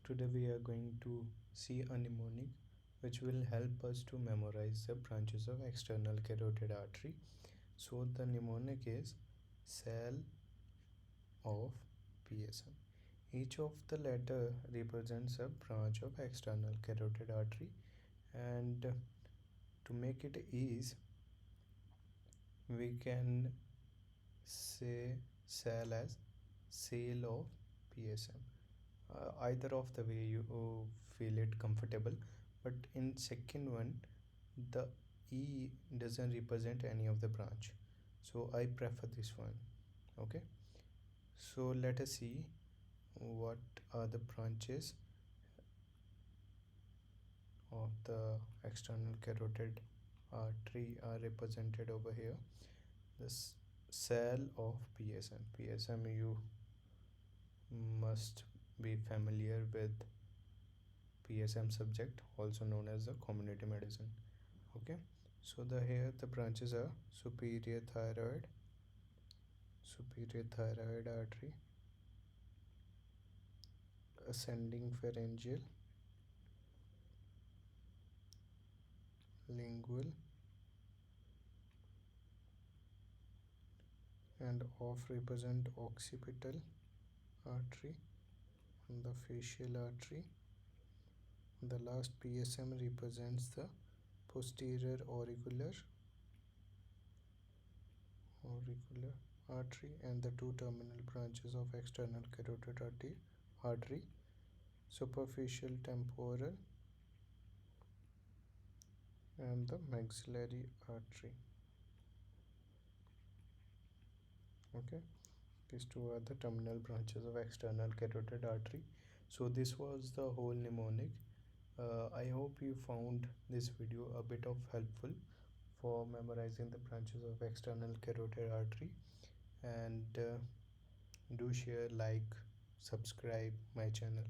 Today we are going to see a mnemonic which will help us to memorize the branches of external carotid artery. So the mnemonic is cell of PSM. Each of the letter represents a branch of external carotid artery, and to make it easy we can say cell as cell of PSM. Either of the way you feel it comfortable, but in second one the E doesn't represent any of the branch, so I prefer this one. Okay, so let us see what are the branches of the external carotid artery are represented over here. This cell of PSM, you must be familiar with PSM subject, also known as the community medicine. Okay, so the here the branches are superior thyroid artery, ascending pharyngeal, lingual, and off represent occipital artery and the facial artery. The last PSM represents the posterior auricular artery and the two terminal branches of external carotid artery, superficial temporal and the maxillary artery. Okay, these two are the terminal branches of external carotid artery. So this was the whole mnemonic. I hope you found this video a bit of helpful for memorizing the branches of external carotid artery, and do share, like, subscribe my channel.